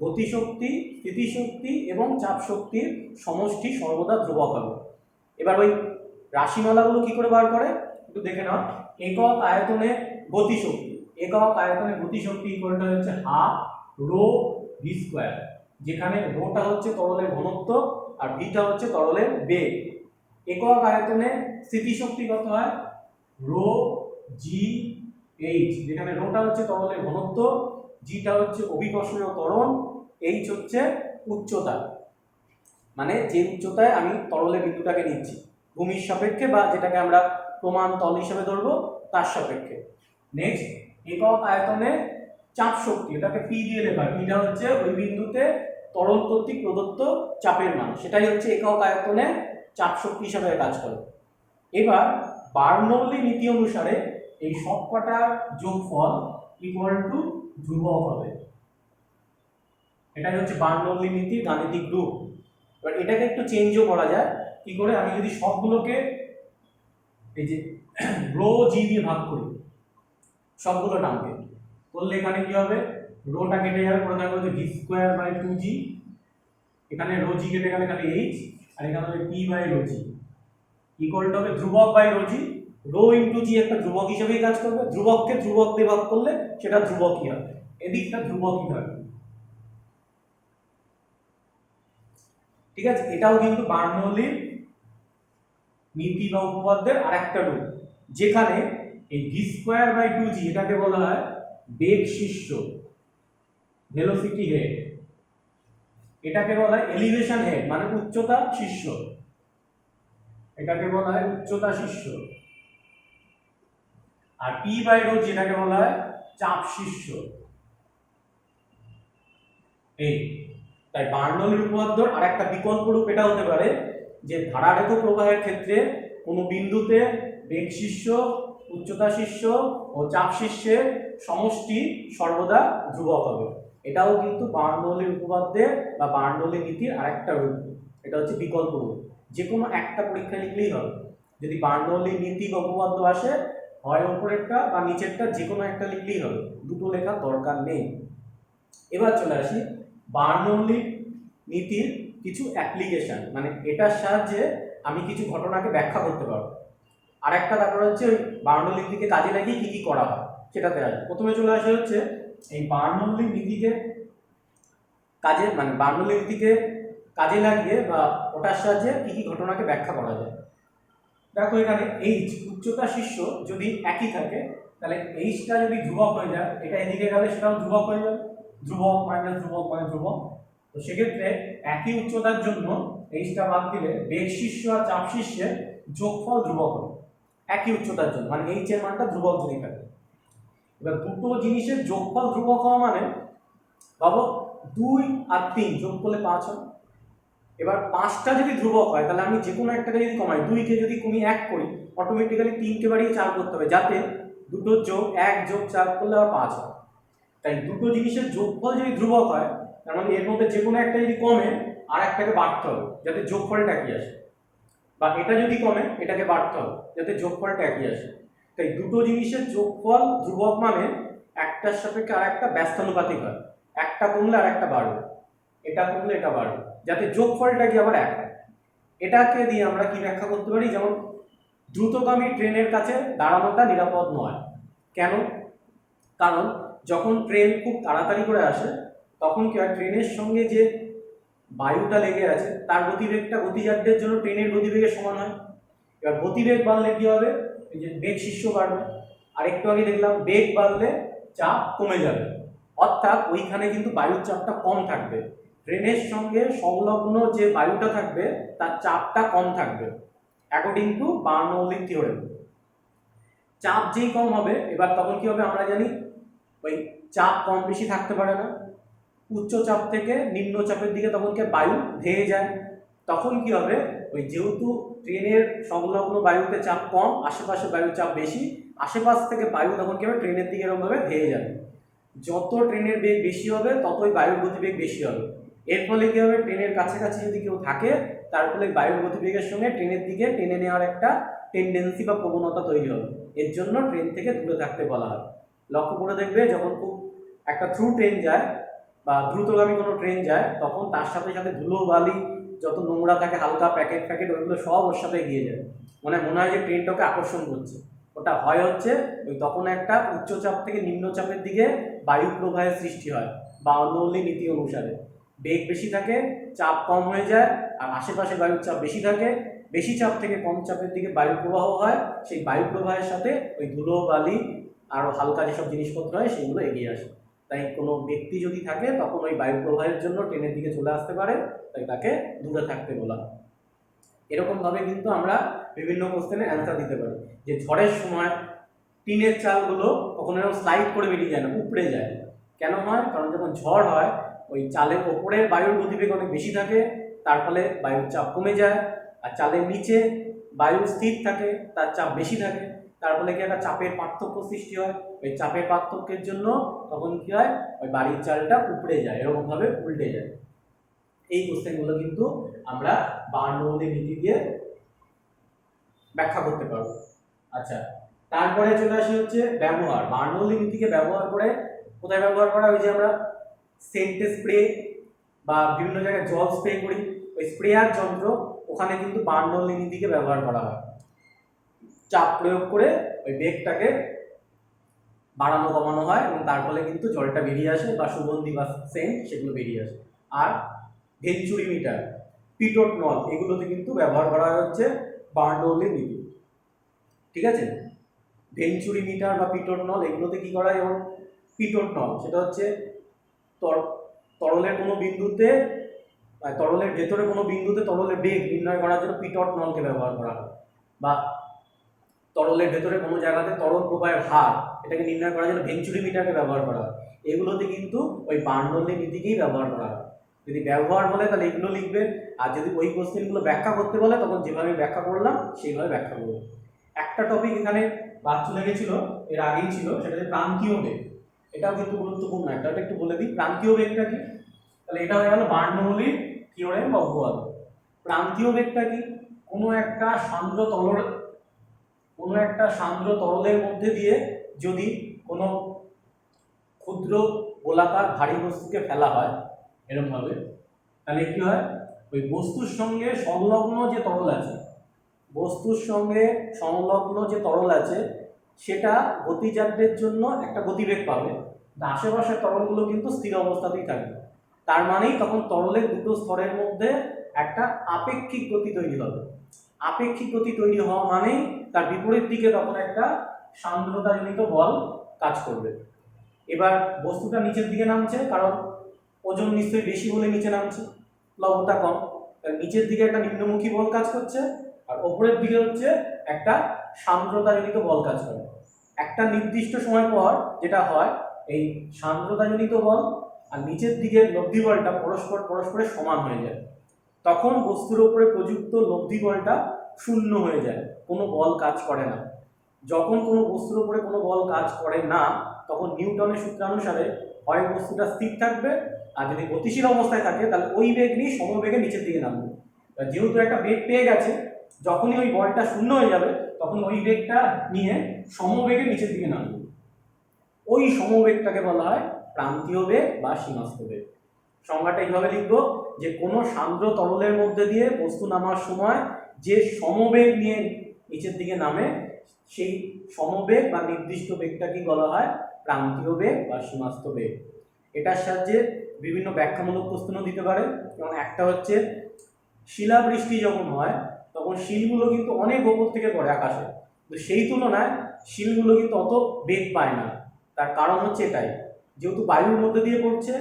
গতিশক্তি, স্থিতিশক্তি এবং চাপ শক্তির সমষ্টি সর্বদা ধ্রুবক হবে। এবার ওই রাশিমালাগুলো কি করে বার করে একটু দেখে নাও। একক আয়তনে গতিশক্তি, একক আয়তনে গতিশক্তি ইকুয়ালটা হচ্ছে হাফ রো ভি স্কোয়ার, যেখানে রোটা হচ্ছে তরলের ঘনত্ব আর ভিটা হচ্ছে তরলের বেগ। একক আয়তনে স্থিতিশক্তি কত হয়? রো জি এইচ, যেখানে রোটা হচ্ছে তরলের ঘনত্ব, জিটা হচ্ছে অভিকর্ষণীয় ত্বরণ, এইচ হচ্ছে উচ্চতা, মানে যে উচ্চতায় আমি তরলের বিন্দুটাকে নিচ্ছি ভূমির সাপেক্ষে বা যেটাকে আমরা প্রমাণ তল হিসেবে ধরবো তার সাপেক্ষে। নেক্সট, একক আয়তনে চাপ শক্তি, এটাকে পি দিয়ে লেখা হয়। পিটা হচ্ছে ওই বিন্দুতে তরল কর্তৃক প্রদত্ত চাপের মান, সেটাই হচ্ছে একক আয়তনে চাপ শক্তি হিসাবে কাজ করে। এবার বার্নৌলি নীতি অনুসারে এই সবকটার যোগফল ইকুয়াল টু ধ্রুবক হবে। এটাই হচ্ছে বার্নৌলি নীতির গাণিতিক রূপ। এবার এটাকে একটু চেঞ্জও করা যায়। কি করে? আমি যদি সবগুলোকে এই যে রো জি দিয়ে ভাগ করি, সবগুলো টার্মকে করলে এখানে কি হবে? রোটা কেটে যাবে, পরে থাকবে হচ্ছে ভি স্কোয়ার বাই 2g, এখানে রো জি কেটে গেলে খালি এইচ, আর এখানে হবে P by rho G equal to হবে ধ্রুবক by rho G. Rho into G একটা ধ্রুবক হিসেবেই কাজ করবে, ধ্রুবককে ধ্রুবক দিয়ে ভাগ করলে সেটা ধ্রুবকই হবে, এদিকটা ধ্রুবকই হবে। ঠিক আছে, এটাও কিন্তু বার্নৌলির নীতি বা উপপাদ্যের আরেকটা রূপ, যেখানে এই v²/2g এটাকে বলা হয় বেগ শীর্ষ, ভেলোসিটি হেড, এটাকে বলা হয় এলিভেশন হেড মানে উচ্চতা শীর্ষ, এটাকে বলা হয় উচ্চতা শীর্ষ। আর p/ρ যেটাকে বলা হয় চাপ শীর্ষ। এই তাই বার্নৌলির উপপাদ্যর আরেকটা বিকল্প রূপ এটা হতে পারে যে ধারারেখ প্রবাহের ক্ষেত্রে কোনো বিন্দুতে বেগ শীর্ষ, উচ্চতা শীর্ষ ও চাপ শীর্ষের সমষ্টি সর্বদা ধ্রুবক হবে। এটাও কিন্তু বার্নৌলির উপপাদ্যের বা বার্নৌলির নীতির আরেকটা রূপ, এটা হচ্ছে বিকল্প রূপ। যে কোনো একটা পরীক্ষা লিখলেই হবে, যদি বার্নৌলির নীতি বা উপপাদ্য আসে হয় উপরেরটা বা নিচেরটা যে কোনো একটা লিখলেই হবে, দুটো লেখার দরকার নেই। এবার চলে আসি বার্নৌলির নীতির কিছু অ্যাপ্লিকেশন, মানে এটার সাহায্যে আমি কিছু ঘটনাকে ব্যাখ্যা করতে পারবো। আর একটা ব্যাপার হচ্ছে ওই বার্নৌলির নীতিকে কাজে লাগিয়ে কি কি করা হয় সেটাতে আসবে। প্রথমে চলে আসে হচ্ছে এই বার্নৌলির নীতিকে কাজে, মানে বার্নৌলির নীতিকে কাজে লাগিয়ে বা ওটার সাহায্যে কি কি ঘটনাকে ব্যাখ্যা করা যায়। দেখো এখানে এইচ উচ্চতা শীর্ষ যদি একই থাকে তাহলে এইচটা যদি ধ্রুবক হয়ে যায়, এটা এদিকে গেলে সেটাও ধ্রুবক হয়ে যাবে, ধ্রুবক মাইনাস ধ্রুবক মানে ধ্রুবক। তো সেক্ষেত্রে একই উচ্চতার জন্য এইচটা বাদ দিলে বেগ শীর্ষ আর চাপ শীর্ষের যোগফল ধ্রুবক হবে একই উচ্চতার জন্য, মানে এইচ এর মানটা ধ্রুবক যদি থাকে। এবার দুটো জিনিসের যোগফল ধ্রুবক হওয়া মানে ভাবো 2 আর 3 যোগ করলে 5 হয়। এবার 5টা যদি ধ্রুবক হয় তাহলে আমি যে কোনো একটাকে যদি কমাই, 2কে যদি কমিয়ে 1 করি, অটোমেটিক্যালি 3কে বাড়িয়ে 4 করতে হবে, যাতে দুটো যোগ 1 যোগ 4 করলে আবার 5 হয়। তাই দুটো জিনিসের যোগফল যদি ধ্রুবক হয় তার মানে এর মধ্যে যে কোনো একটা যদি কমে আর একটাকে বাড়তে হবে যাতে যোগফলটা একই আসে, বা এটা যদি কমে এটাকে বাড়তে হবে যাতে যোগফলটা একই আসে। তাই দুটো জিনিসের যোগফল ধ্রুবক মানে একটার সাপেক্ষে আর একটা ব্যস্তানুপাতিক হয়, একটা কমলে আর একটা বাড়বে, এটা কমলে এটা বাড়বে, যাতে যোগফলটা কি আবার এক হয়। এটাকে দিয়ে আমরা কি ব্যাখ্যা করতে পারি, যেমন দ্রুতগামী ট্রেনের কাছে দাঁড়ানোটা নিরাপদ নয়। কেন? কারণ যখন ট্রেন খুব তাড়াতাড়ি করে আসে তখন কি হয়, ট্রেনের সঙ্গে যে বায়ুটা লেগে আছে তার গতিবেগটা গতিজাড্যের জন্য ট্রেনের গতিবেগের সমান হয়। এবার গতিবেগ বাড়লে কি হবে, এই যে বেগ শীর্ষ বাড়বে, আর একটু আগে দেখলাম বেগ বাড়লে চাপ কমে যাবে, অর্থাৎ ওইখানে কিন্তু বায়ুর চাপটা কম থাকবে, ট্রেনের সঙ্গে সংলগ্ন যে বায়ুটা থাকবে তার চাপটা কম থাকবে অ্যাকর্ডিং টু বার্নৌলির থিওরেম। চাপ যেই কম হবে এবার তখন কি হবে আমরা জানি ওই চাপ কম বেশি থাকতে পারে না, উচ্চ চাপ থেকে নিম্ন চাপের দিকে তখন কি বায়ু ধেয়ে যায়, তখন কি হবে ওই যেহেতু ট্রেনের সংলগ্ন বায়ুতে চাপ কম, আশেপাশে বায়ুর চাপ বেশি, আশেপাশ থেকে বায়ু তখন কি হবে ট্রেনের দিকে এরকমভাবে ধেয়ে যাবে, যত ট্রেনের বেগ বেশি হবে ততই বায়ুর গতিবেগ বেশি হবে। এর ফলে কি হবে, ট্রেনের কাছাকাছি যদি কেউ থাকে তার ফলে বায়ুর গতিবেগের সঙ্গে ট্রেনের দিকে টেনে নেওয়ার একটা টেন্ডেন্সি বা প্রবণতা তৈরি হবে, এর জন্য ট্রেন থেকে দূরে থাকতে বলা হয়। লক্ষ্য করে দেখবে যখন খুব একটা থ্রু ট্রেন যায় বা দ্রুতগামী কোনো ট্রেন যায় তখন তার সাথে সাথে ধুলো বালি যত নোংরা থাকে হালকা প্যাকেট প্যাকেট ওইগুলো সব ওর সাথে এগিয়ে যায়, মানে মনে হয় যে ট্রেনটাকে আকর্ষণ করছে। ওটা হয় হচ্ছে ওই তখন একটা উচ্চচাপ থেকে নিম্নচাপের দিকে বায়ু প্রবাহের সৃষ্টি হয় বার্নৌলি নীতি অনুসারে। বেগ বেশি থাকে, চাপ কম হয়ে যায়, আর আশেপাশে বায়ুর চাপ বেশি থাকে, বেশি চাপ থেকে কম চাপের দিকে বায়ু প্রবাহ হয়, সেই বায়ু প্রবাহের সাথে ওই ধুলো বালি আর হালকা যেসব জিনিসপত্র হয় সেগুলো এগিয়ে আসে। তাই কোনো ব্যক্তি যদি থাকে তখন ওই বায়ু প্রবাহের জন্য ট্রেনের দিকে চলে আসতে পারে, তাই তাকে দূরে থাকতে বলা। এরকমভাবে কিন্তু আমরা বিভিন্ন কোশ্চেনের অ্যান্সার দিতে পারি যে ঝড়ের সময় টিনের চালগুলো কখনো এরকম স্লাইড করে বেরিয়ে যায় না, উপড়ে যায়। কেন হয়? কারণ যখন ঝড় হয় ওই চালের ওপরের বায়ুর গতিবেগ অনেক বেশি থাকে, তার ফলে বায়ুর চাপ কমে যায়, আর চালের নিচে বায়ু স্থির থাকে তার চাপ বেশি থাকে, তার ফলে কি একটা চাপের পার্থক্য সৃষ্টি হয়, ওই চাপের পার্থক্যের জন্য তখন কি হয় ওই বাড়ির চালটা উপড়ে যায়, এরকমভাবে উল্টে যায়। এই কোশ্চেনগুলো কিন্তু আমরা বার্নৌলির নীতি দিয়ে ব্যাখ্যা করতে পারবো। আচ্ছা, তারপরে চলে আসি হচ্ছে ব্যবহার। বার্নৌলির নীতিকে ব্যবহার করে কোথায় ব্যবহার করা হয়, যে আমরা সেন্টে স্প্রে বা বিভিন্ন জায়গায় জল স্প্রে করি, ওই স্প্রেয়ার যন্ত্র ওখানে কিন্তু বার্নৌলির নীতিকে ব্যবহার করা হয়, চাপ প্রয়োগ করে ওই বেগটাকে বাড়ানো কমানো হয় এবং তার ফলে কিন্তু জলটা বেরিয়ে আসে বা সুগন্ধি বা সেন্ট সেগুলো বেরিয়ে আসে। আর ভেঞ্চুরিমিটার, পিটট নল, এগুলোতে কিন্তু ব্যবহার করা হচ্ছে বার্নৌলির নীতি। ঠিক আছে, ভেঞ্চুরি মিটার বা পিটট নল এগুলোতে কি করা হয়, এবং পিটট নল সেটা হচ্ছে তরলের কোনো বিন্দুতে, তরলের ভেতরে কোনো বিন্দুতে তরলের বেগ নির্ণয় করার জন্য পিটট নলকে ব্যবহার করা হয়, বা তরলের ভেতরে কোনো জায়গাতে তরল প্রবাহের হার এটাকে নির্ণয় করার জন্য ভেঞ্চুরি মিটারকে ব্যবহার করা হয়। এগুলোতে কিন্তু ওই বার্নৌলির নীতিকেই ব্যবহার করা হয়। যদি ব্যবহার বলে তাহলে এগুলো লিখবে, আর যদি ওই কোশ্চেনগুলো ব্যাখ্যা করতে বলে তখন যেভাবে ব্যাখ্যা করলাম সেইভাবে ব্যাখ্যা করবে। একটা টপিক এখানে বাদ চলে গেছিল, এর আগেই ছিল, সেটা হচ্ছে প্রান্তীয় বেগ। এটাও কিন্তু গুরুত্বপূর্ণ, একটা একটু বলে দিই প্রান্তীয় বেগটা কি। তাহলে এটা হয়ে গেল বার্নৌলির থিওরেম বা উপপাদ্য। প্রান্তীয় বেগটা কি, কোনো একটা সান্দ্র তরলের মধ্যে দিয়ে যদি কোনো ক্ষুদ্র গোলাকার ভারী বস্তুকে ফেলা হয় এরকম ভাবে, তাহলে কি হয়, ওই বস্তুর সঙ্গে সংলগ্ন যে তরল আছে, সেটা গতিজাড্যের জন্য একটা গতিবেগ পাবে, আশেপাশের তরলগুলো কিন্তু স্থির অবস্থাতেই থাকবে। তার মানেই তখন তরলের দুটো স্তরের মধ্যে একটা আপেক্ষিক গতি তৈরি হবে। আপেক্ষিক গতি তৈরি হওয়া মানেই তার বিপরীত দিকে তখন একটা সান্দ্রতাজনিত বল কাজ করবে। এবার বস্তুটা নিচের দিকে নামছে, কারণ ওজন নিশ্চয়ই বেশি হলে নিচে নামছে, লবতা কম, তার নিচের দিকে একটা নিম্নমুখী বল কাজ করছে, আর ওপরের দিকে হচ্ছে একটা সান্দ্রতাজনিত বল কাজ করে। একটা নির্দিষ্ট সময় পর যেটা হয়, এই সান্দ্রতাজনিত বল আর নিচের দিকের লব্ধি বলটা পরস্পরের সমান হয়ে যায়। তখন বস্তুর উপরে প্রযুক্ত লব্ধি বলটা শূন্য হয়ে যায়, কোনো বল কাজ করে না। যখন কোনো বস্তুর উপরে কোনো বল কাজ করে না, তখন নিউটনের সূত্রানুসারে হয় বস্তুটা স্থির থাকবে, আর যদি গতিশীল অবস্থায় থাকে তাহলে ওই বেগ নিয়ে সমবেগে নিচের দিকে নামবে। যেহেতু একটা বেগ পেয়ে গেছে, যখনই ওই বলটা শূন্য হয়ে যাবে তখন ওই বেগটা নিয়ে সমবেগে নিচের দিকে নামবে। ওই সমবেগটাকে বলা হয় প্রান্তীয় বেগ বা সীমাস্থ বেগ। সংজ্ঞাটা এইভাবে লিখবো যে কোনো সান্দ্র তরলের মধ্যে দিয়ে বস্তু নামার সময় যে সমবেগ নিয়ে নিচের দিকে নামে, সেই সমবেগ বা নির্দিষ্ট বেগটাকে বলা হয় প্রান্তীয় বেগ বা সীমাস্থ বেগ। এটার সাহায্যে বিভিন্ন ব্যাখ্যামূলক প্রশ্নও দিতে পারে। যেমন একটা হচ্ছে, শিলাবৃষ্টি যখন হয় তখন শিলগুলো কিন্তু অনেক ওপর থেকে পড়ে আকাশে, তো সেই তুলনায় শিলগুলো কিন্তু অত বেগ পায় না। তার কারণ হচ্ছে এটাই, যেহেতু বায়ুর মধ্যে দিয়ে পড়ছে,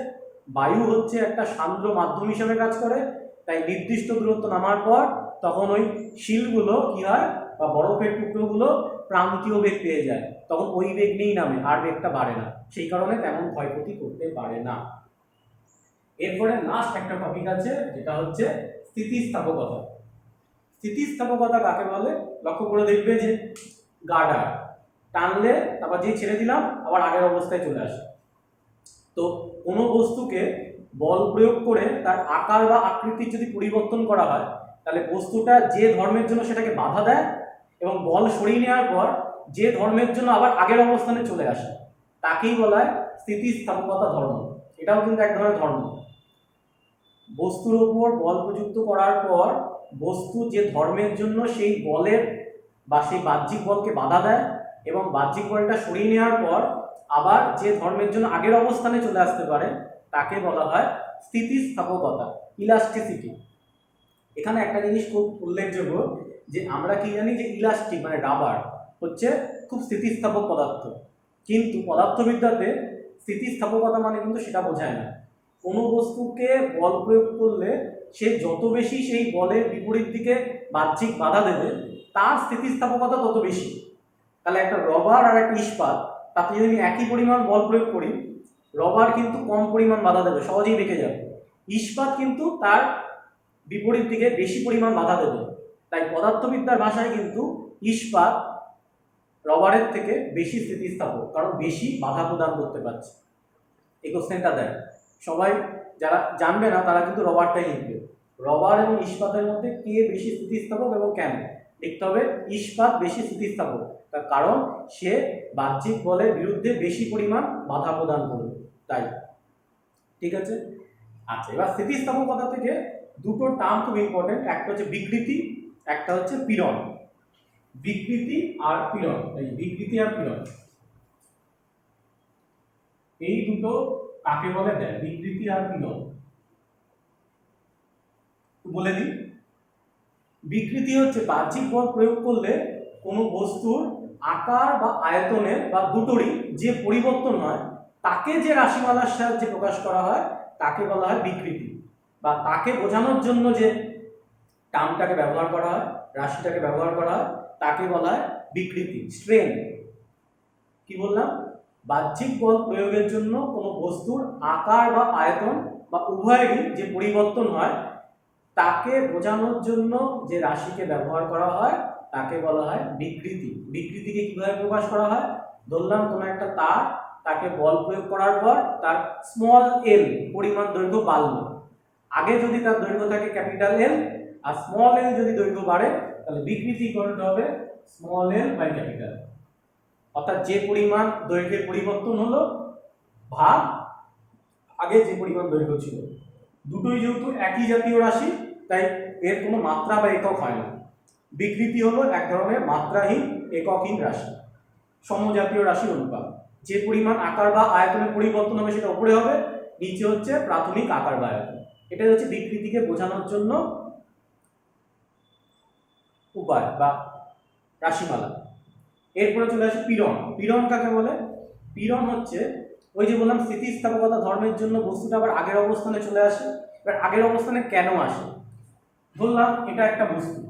বায়ু হচ্ছে একটা সান্দ্র মাধ্যম হিসেবে কাজ করে, তাই নির্দিষ্ট দূরত্ব নামার পর তখন ওই শিলগুলো কি হয়, বা বরফের টুকরোগুলো প্রান্তীয় বেগ পেয়ে যায়, তখন ওই বেগ নিয়েই নামে, আর বেগটা বাড়ে না, সেই কারণে তেমন ক্ষয়ক্ষতি করতে পারে না। এরপরে লাস্ট একটা টপিক আছে, যেটা হচ্ছে স্থিতিস্থাপকতা। স্থিতিস্থাপকতা কাকে বলে লক্ষ্য করে দেখবে যে গার্ডার টানলে তারপর যে ছেড়ে দিলাম আবার আগের অবস্থায় চলে আসে। তো কোনো বস্তুকে বল প্রয়োগ করে তার আকার বা আকৃতির যদি পরিবর্তন করা হয়, তাহলে বস্তুটা যে ধর্মের জন্য সেটাকে বাধা দেয়, এবং বল সরিয়ে নেওয়ার পর যে ধর্মের জন্য আবার আগের অবস্থানে চলে আসে, তাকেই বলা হয় স্থিতিস্থাপকতা ধর্ম। এটাও কিন্তু এক ধরনের ধর্ম। বস্তুর উপর বল প্রযুক্ত করার পর বস্তু যে ধর্মের জন্য সেই বলের বা সেই বাহ্যিক বলকে বাধা দেয়, এবং বাহ্যিক বলটা সরিয়ে নেওয়ার পর আবার যে ধর্মের জন্য আগের অবস্থানে চলে আসতে পারে, তাকে বলা হয় স্থিতিস্থাপকতা, ইলাস্টিসিটি। এখানে একটা জিনিস খুব উল্লেখযোগ্য, যে আমরা কি জানি যে ইলাস্টিক মানে রাবার হচ্ছে খুব স্থিতিস্থাপক পদার্থ, কিন্তু পদার্থবিদ্যাতে স্থিতিস্থাপকতা মানে কিন্তু সেটা বোঝায় না। কোনো বস্তুকে বল প্রয়োগ করলে সে যত বেশি সেই বলের বিপরীত দিকে বাহ্যিক বাধা দেবে, তার স্থিতিস্থাপকতা তত বেশি। তাহলে একটা রবার আর একটা ইস্পাত, তাতে যদি আমি একই পরিমাণ বল প্রয়োগ করি, রবার কিন্তু কম পরিমাণ বাধা দেবে, সহজেই বেঁকে যাবে। ইস্পাত কিন্তু তার বিপরীত দিকে বেশি পরিমাণ বাধা দেবে। তাই পদার্থবিদ্যার ভাষায় কিন্তু ইস্পাত রবারের থেকে বেশি স্থিতিস্থাপক, কারণ বেশি বাধা প্রদান করতে পারছে। এই কোশ্চেনটা দেয়, সবাই যারা জানবে না তারা কিন্তু রবারটাই লিখবে। রবার এবং ইস্পাতের মধ্যে কে বেশি স্থিতিস্থাপক এবং কেন লিখতে হবে, ইস্পাত বেশি স্থিতিস্থাপক, তার কারণ সে বাহ্যিক বলের বিরুদ্ধে বেশি পরিমাণ বাধা প্রদান করবে, তাই। ঠিক আছে, আচ্ছা, এবার স্থিতিস্থাপকতা থেকে দুটো টার্ম খুব ইম্পর্টেন্ট, একটা হচ্ছে বিকৃতি, একটা হচ্ছে পীড়ন। বিকৃতি আর পীড়ন, এই বিকৃতি আর পীড়ন এই দুটো কাকে বলে দেয়, বিকৃতি আর পীড়ন। বলে দিই। বিকৃতি হচ্ছে বাহ্যিক বল প্রয়োগ করলে কোনো বস্তুর আকার বা আয়তনের বা দুটোরই যে পরিবর্তন হয় তাকে যে রাশিমালার সাহায্যে প্রকাশ করা হয় তাকে বলা হয় বিকৃতি, বা তাকে বোঝানোর জন্য যে টার্মটাকে ব্যবহার করা হয়, রাশিটাকে ব্যবহার করা হয়, তাকে বলা হয় বিকৃতি, স্ট্রেন। কি বললাম? বাহ্যিক বল প্রয়োগের জন্য কোনো বস্তুর আকার বা আয়তন বা উভয়েরই যে পরিবর্তন হয় তাকে বোঝানোর জন্য যে রাশিকে ব্যবহার করা হয় তাকে বলা হয় বিকৃতি। বিকৃতিকে কিভাবে প্রকাশ করা হয়? ধরলাম কোনো একটা তার, তাকে বল প্রয়োগ করার পর তার স্মল এল পরিমাণ দৈর্ঘ্য বাড়লো। আগে যদি তার দৈর্ঘ্য থাকে ক্যাপিটাল এল আর স্মল এল যদি দৈর্ঘ্য বাড়ে তাহলে বিকৃতি ইকুয়াল হবে স্মল এল বাই ক্যাপিটাল। অর্থাৎ যে পরিমাণ দৈর্ঘ্যের পরিবর্তন হলো ভাগ আগে যে পরিমাণ দৈর্ঘ্য ছিল। দুটোই যেহেতু একই জাতীয় রাশি তাই এর কোনো মাত্রা বা একক হয় না। বিকৃতি হলো এক ধরনের মাত্রাহীন এককহীন রাশি, সমজাতীয় রাশির অনুপাত। যে পরিমাণ আকার বা আয়তনের পরিবর্তন হবে সেটা উপরে হবে, নিচে হচ্ছে প্রাথমিক আকার বা আয়তন। এটাই হচ্ছে বিকৃতিকে বোঝানোর জন্য উপায় বা রাশিমালা। এরপরে চলে আসে পীড়ন। পীড়ন কাকে বলে? পীড়ন হচ্ছে ওই যে বললাম স্থিতিস্থাপকতা ধর্মের জন্য বস্তুটা আবার আগের অবস্থানে চলে আসে। এবার আগের অবস্থানে কেন আসে? বললাম এটা একটা বস্তু,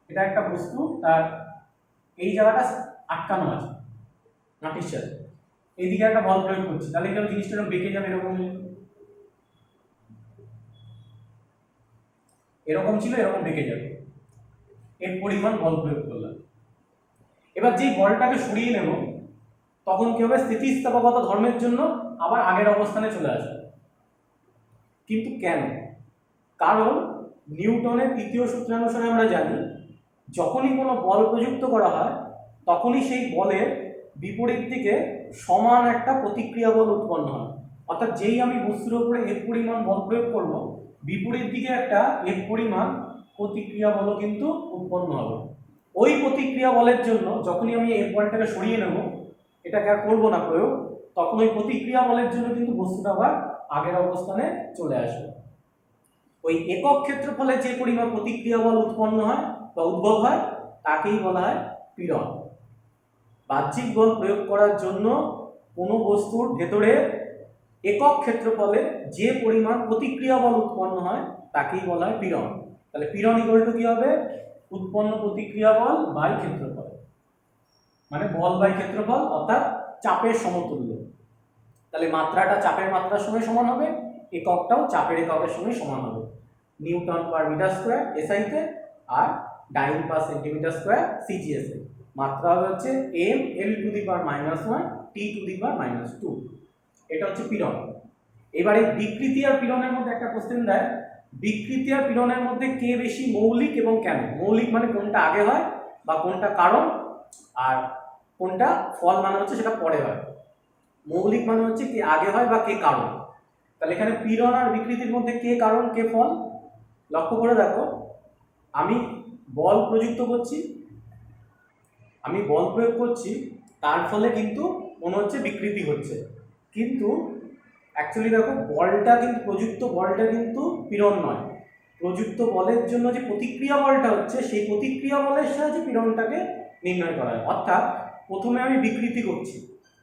এটা একটা বস্তু, তার এই জায়গাটা আটকানো আছে মাটির সাথে, এইদিকে একটা বল প্রয়োগ করছি, তাহলে কেন জিনিসটা বেঁকে যাবে? এরকম ছিল, এরকম বেঁকে যাবে, এর পরিমাণ বল প্রয়োগ করলাম। এবার যেই বলটাকে সরিয়ে নেব তখন কি হবে? স্থিতিস্থাপকতা ধর্মের জন্য আবার আগের অবস্থানে চলে আসবে। কিন্তু কেন? কারণ নিউটনের তৃতীয় সূত্রানুসারে আমরা জানি যখনই কোনো বল প্রযুক্ত করা হয় তখনই সেই বলের বিপরীত দিকে সমান একটা প্রতিক্রিয়া বল উৎপন্ন হয়। অর্থাৎ যেই আমি বস্তুর উপরে এফ পরিমাণ বল প্রয়োগ করব বিপরীত দিকে একটা এফ পরিমাণ প্রতিক্রিয়া বলও কিন্তু উৎপন্ন হবে। ওই প্রতিক্রিয়া বলের জন্য যখনই আমি এফ বলটাকে সরিয়ে নেব, এটাকে আর করবো না প্রয়োগ, তখন ওই প্রতিক্রিয়া বলের জন্য কিন্তু বস্তুটা আবার আগের অবস্থানে চলে আসবে। ওই একক ক্ষেত্রফলে যে পরিমাণ প্রতিক্রিয়া বল উৎপন্ন হয় বা উদ্ভব হয় তাকেই বলা হয় পীড়ন। বাহ্যিক বল প্রয়োগ করার জন্য কোনো বস্তুর ভেতরে একক ক্ষেত্রফলে যে পরিমাণ প্রতিক্রিয়া বল উৎপন্ন হয় তাকেই বলা হয় পীড়ন। তাহলে পীড়ন ইকুয়াল টু কি হবে? উৎপন্ন প্রতিক্রিয়া বল বাই ক্ষেত্রফল, মানে বল বাই ক্ষেত্রফল, অর্থাৎ চাপের সমতুল্য। তাহলে মাত্রাটা চাপের মাত্রার সঙ্গে সমান হবে, এককটাও চাপের এককের সঙ্গে সমান হবে। নিউটন পার মিটার স্কোয়ার এসআইতে আর ডাইন পার সেন্টিমিটার স্কোয়ার সিজিএসে। মাত্রা হবে হচ্ছে M L to the power -1 T to the power -2। এটা হচ্ছে পীড়ন। এবারে বিকৃতি আর পীড়নের মধ্যে একটা কোশ্চেন দেয়, বিকৃতি আর পীড়নের মধ্যে কে বেশি মৌলিক এবং কেন? মৌলিক মানে কোনটা আগে হয় বা কোনটা কারণ, আর কোনটা ফল মানে হচ্ছে সেটা পরে হয়। মৌলিক মানে হচ্ছে কে আগে হয় বা কে কারণ। তাহলে এখানে পীড়ন আর বিকৃতির মধ্যে কে কারণ কে ফল? লক্ষ্য করে দেখো, আমি বল প্রযুক্ত করছি, আমি বল প্রয়োগ করছি, তার ফলে কিন্তু মনে হচ্ছে বিকৃতি হচ্ছে, কিন্তু অ্যাকচুয়ালি দেখো বলটা কিন্তু প্রযুক্ত বলটা কিন্তু পীড়ন নয়। প্রযুক্ত বলের জন্য যে প্রতিক্রিয়া বলটা হচ্ছে সেই প্রতিক্রিয়া বলের সাহায্যে পীড়নটাকে নির্ণয় করা হয়। অর্থাৎ প্রথমে আমি বিকৃতি করছি,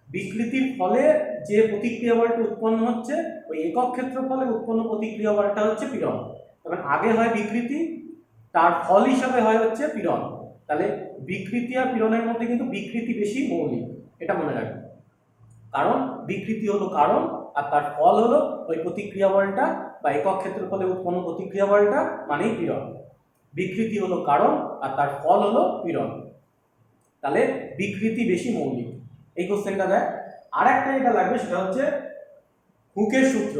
বিকৃতির ফলে যে প্রতিক্রিয়া বলটা উৎপন্ন হচ্ছে ওই একক ক্ষেত্রফলে উৎপন্ন প্রতিক্রিয়া বলটা হচ্ছে পীড়ন। তখন আগে হয় বিকৃতি, তার ফল হিসাবে হয় হচ্ছে পীড়ন। তাহলে বিকৃতি আর পীড়নের মধ্যে কিন্তু বিকৃতি বেশি মৌলিক, এটা মনে রাখবে। কারণ বিকৃতি হলো কারণ আর তার ফল হলো ওই প্রতিক্রিয়া বলটা বা একক ক্ষেত্রফলে উৎপন্ন প্রতিক্রিয়া বলটা মানেই পীড়ন। বিকৃতি হলো কারণ আর তার ফল হলো পীড়ন। তাহলে বিকৃতি বেশি মৌলিক। এই কোশ্চেনটা দেয়। আর একটা যেটা লাগবে সেটা হচ্ছে হুকের সূত্র।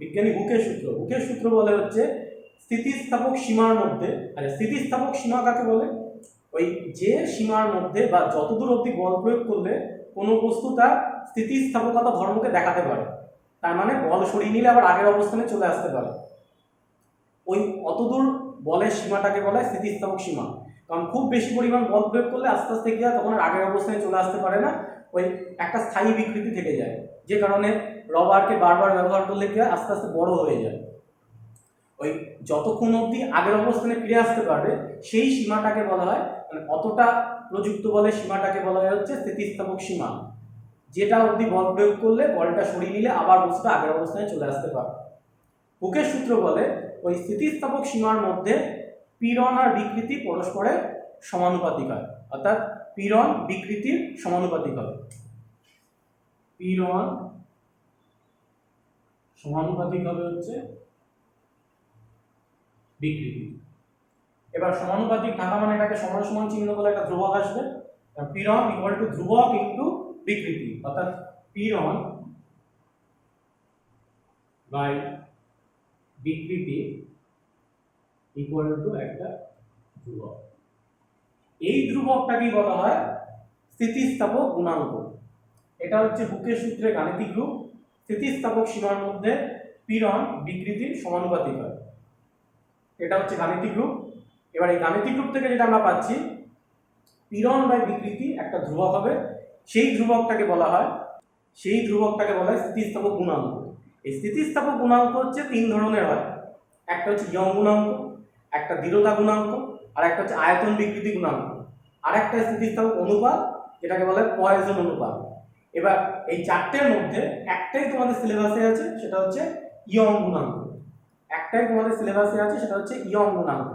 বিজ্ঞানী হুকের সূত্র। হুকের সূত্র বলে হচ্ছে স্থিতিস্থাপক সীমার মধ্যে, আচ্ছা স্থিতিস্থাপক সীমা কাকে বলে? ওই যে সীমার মধ্যে বা যতদূর অবধি বল প্রয়োগ করলে কোনো বস্তু তার স্থিতিস্থাপকতা ধর্মকে দেখাতে পারে, তার মানে বল সরিয়ে নিলে আবার আগের অবস্থানে চলে আসতে পারে, ওই অতদূর বলের সীমাটাকে বলে স্থিতিস্থাপক সীমা। কারণ খুব বেশি পরিমাণ বল প্রয়োগ করলে আস্তে আস্তে কি হয়, তখন আর আগের অবস্থায় চলে আসতে পারে না, ওই একটা স্থায়ী বিকৃতি থেকে যায়, যে কারণে রবারকে বারবার ব্যবহার করলে কি হয়, আস্তে আস্তে বড় হয়ে যায়। ওই যতক্ষণ অবধি আগের অবস্থানে ফিরে আসতে পারবে সেই সীমাটাকে বলা হয়, মানে অতটা প্রযুক্ত বলের সীমাটাকে বলা হয় হচ্ছে স্থিতিস্থাপক সীমা, যেটা অবধি বল প্রয়োগ করলে বলটা সরিয়ে নিলে আবার বস্তুটা আগের অবস্থানে চলে আসতে পারে। হুকের সূত্র বলে ওই স্থিতিস্থাপক সীমার মধ্যে পীড়ন আর বিকৃতি পরস্পরের সমানুপাতিক হয়, অর্থাৎ পীড়ন বিকৃতির সমানুপাতিক হবে। পীড়ন সমানুপাতিক হবে হচ্ছে বিকৃতি। এবার সমানুপাতিক থাকা মানে এটাকে সমান সমান চিহ্ন বলে একটা ধ্রুবক আসবে, পীড়ন ইকুয়াল টু ধ্রুবক ইনটু বিকৃতি, অর্থাৎ পীড়ন বাই বিকৃতি ইকুয়াল টু একটা ধ্রুবক। এই ধ্রুবকটাকে বলা হয় স্থিতিস্থাপক গুণাঙ্ক। এটা হচ্ছে হুকের সূত্রে গাণিতিক রূপ। স্থিতিস্থাপক সীমার মধ্যে পীড়ন বিকৃতির সমানুপাতিক হয়, এটা হচ্ছে গাণিতিক রূপ। এবার এই গাণিতিক রূপ থেকে যেটা আমরা পাচ্ছি, পীড়ন বাই বিকৃতি একটা ধ্রুবক হবে, সেই ধ্রুবকটাকে বলা হয় স্থিতিস্থাপক গুণাঙ্ক। এই স্থিতিস্থাপক গুণাঙ্ক হচ্ছে তিন ধরনের হয়, একটা হচ্ছে ইয়ং গুণাঙ্ক, একটা দৃঢ়তা গুণাঙ্ক, আর একটা হচ্ছে আয়তন বিকৃতি গুণাঙ্ক, আর একটা স্থিতিস্থাপক অনুপাত যেটাকে বলা হয় পয়জন অনুপাত। এবার এই চারটের মধ্যে একটাই তোমাদের সিলেবাসে আছে, সেটা হচ্ছে ইয়ং গুণাঙ্ক।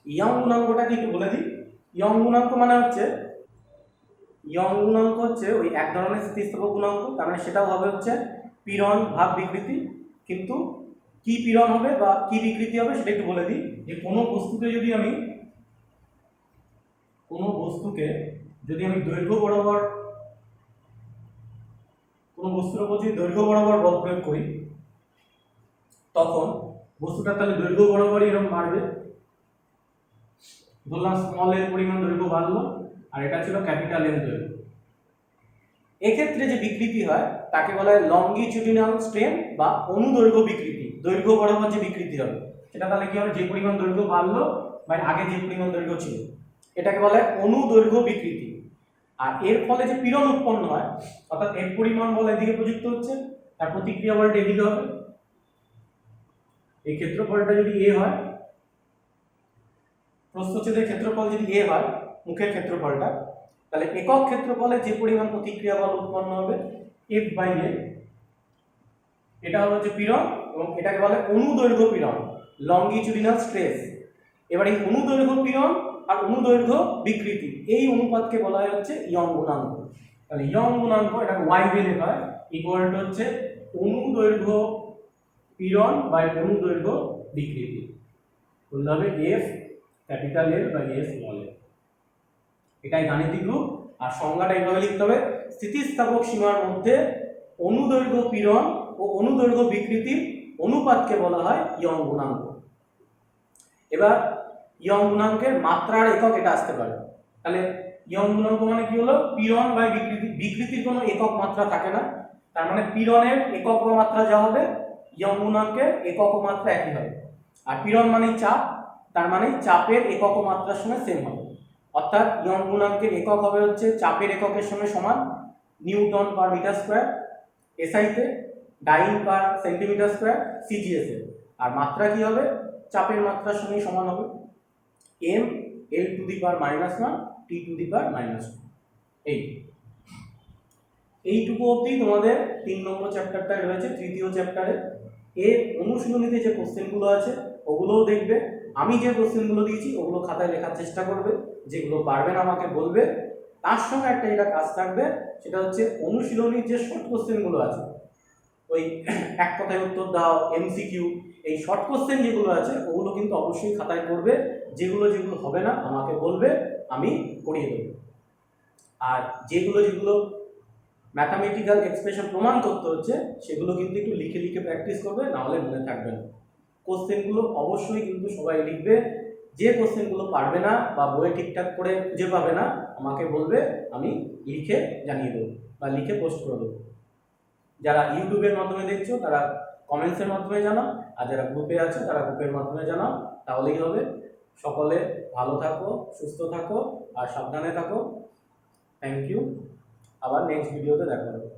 ইয়ং গুণাঙ্কটা কি একটু বলে দিই। ইয়ং গুণাঙ্ক হচ্ছে ওই এক ধরনের স্থিতিস্থাপক গুণাঙ্ক, তার মানে সেটাও হবে হচ্ছে পীড়ন ভাগ বিকৃতি। কিন্তু কি পীড়ন হবে বা কি বিকৃতি হবে সেটা একটু বলে দিই। যে কোনো বস্তুকে যদি আমি দৈর্ঘ্য বরাবর, কোনো বস্তুর উপর যদি দৈর্ঘ্য বরাবর বল প্রয়োগ করি, তখন বস্তুটা তাহলে দৈর্ঘ্য বরাবরই এরকম বাড়বে। ধরলাম স্মল এর পরিমাণ দৈর্ঘ্য বাড়লো, আর এটা ছিল ক্যাপিটাল এর দৈর্ঘ্য। এক্ষেত্রে যে বিকৃতি হয় তাকে বলা হয় লংগিটিউডিনাল স্ট্রেন বা অনুদৈর্ঘ্য বিকৃতি। দৈর্ঘ্য বরাবর যে বিকৃতি হবে সেটা তাহলে কি হবে, যে পরিমাণ দৈর্ঘ্য বাড়লো বা আগে যে পরিমাণ দৈর্ঘ্য ছিল, এটাকে বলা হয় অনুদৈর্ঘ্য বিকৃতি। আর এর ফলে যে পীড়ন উৎপন্ন হয়, অর্থাৎ এর পরিমাণ বল এদিকে প্রযুক্ত হচ্ছে, তার প্রতিক্রিয়া বলটা এদিকে হবে। এই ক্ষেত্রফলটা যদি এ হয়, প্রস্থচ্ছেদের ক্ষেত্রফল যদি এ হয়, মুখের ক্ষেত্রফলটা, তাহলে একক ক্ষেত্রফলে যে পরিমাণ প্রতিক্রিয়া বল উৎপন্ন হবে এফ বাই এ, এটা হচ্ছে পীড়ন, এবং এটাকে বলে অনুদৈর্ঘ্য পীড়ন, লংগিটিউডিনাল স্ট্রেস। এবার এই অনুদৈর্ঘ্য পীড়ন আর অনুদৈর্ঘ্য বিকৃতি এই অনুপাতকে বলা হয় হচ্ছে ইয়ং গুণাঙ্ক। তাহলে ইয়ং গুণাঙ্ক, এটাকে ওয়াই দিয়ে লেখা হয়, ইকুয়াল টু হচ্ছে অনুদৈর্ঘ্য পীড়ন বাই অনুদৈর্ঘ্য বিকৃতি, বলতে হবে F capital L by F small L. এটাই গাণিতিক রূপ। আর সংজ্ঞাটা এইভাবে লিখতে হবে, স্থিতিস্থাপক সীমার মধ্যে অনুদৈর্ঘ্য পীড়ন ও অনুদৈর্ঘ্য বিকৃতির অনুপাতকে বলা হয় ইয়ং গুণাঙ্ক। এবার ইয়ং গুণাঙ্কের মাত্রার একক এটা আসতে পারে। তাহলে ইয়ং গুণাঙ্ক মানে কি হলো, পীড়ন বাই বিকৃতি। বিকৃতির কোনো একক মাত্রা থাকে না, তার মানে পীড়নের একক মাত্রা যা হবে, ইয়ং গুণাঙ্কের একক মাত্রা একই হবে। আর পীড়ন মানে চাপ, তার মানে চাপের একক মাত্রার সঙ্গে সেম হবে। অর্থাৎ ইয়ং গুণাঙ্কের একক হবে হচ্ছে চাপের এককের সঙ্গে সমান নিউটন পার মিটার স্কোয়ার এসআইতে, ডাইন পার সেন্টিমিটার স্কোয়ার সিজিএসে। আর মাত্রা কি হবে, চাপের মাত্রার সঙ্গে সমান হবে M L to the power -1 T to the power -2। এইটুকু অবধি তোমাদের 3 নম্বর চ্যাপ্টারটায় রয়েছে। তৃতীয় চ্যাপ্টারে এর অনুশীলনীতে যে কোশ্চেনগুলো আছে ওগুলোও দেখবে। আমি যে কোশ্চেনগুলো দিয়েছি ওগুলো খাতায় লেখার চেষ্টা করবে, যেগুলো পারবে না আমাকে বলবে। তার সঙ্গে একটা যেটা কাজ থাকবে সেটা হচ্ছে অনুশীলনীর যে শর্ট কোশ্চেনগুলো আছে, ওই এক কথায় উত্তর দাও, এমসিকিউ, এই শর্ট কোশ্চেন যেগুলো আছে ওগুলো কিন্তু অবশ্যই খাতায় করবে। যেগুলো হবে না আমাকে বলবে, আমি করিয়ে দেবো। আর যেগুলো ম্যাথামেটিক্যাল এক্সপ্রেশন প্রমাণ করতে হচ্ছে সেগুলো কিন্তু একটু লিখে লিখে প্র্যাকটিস করবে, নাহলে মনে থাকবে না। কোশ্চেনগুলো অবশ্যই কিন্তু সবাই লিখবে। যে কোশ্চেনগুলো পারবে না বা বইয়ে ঠিকঠাক করে খুঁজে পাবে না আমাকে বলবে, আমি লিখে জানিয়ে দেবো বা লিখে পোস্ট করে দেবো। যারা ইউটিউবের মাধ্যমে দেখছো তারা কমেন্টসের মাধ্যমে জানাও, আর যারা গ্রুপে আছো তারা গ্রুপের মাধ্যমে জানাও, তাহলেই হবে। সকলে ভালো থাকো, সুস্থ থাকো আর সাবধানে থাকো। Thank you. আবার নেক্সট ভিডিওতে দেখা হবে।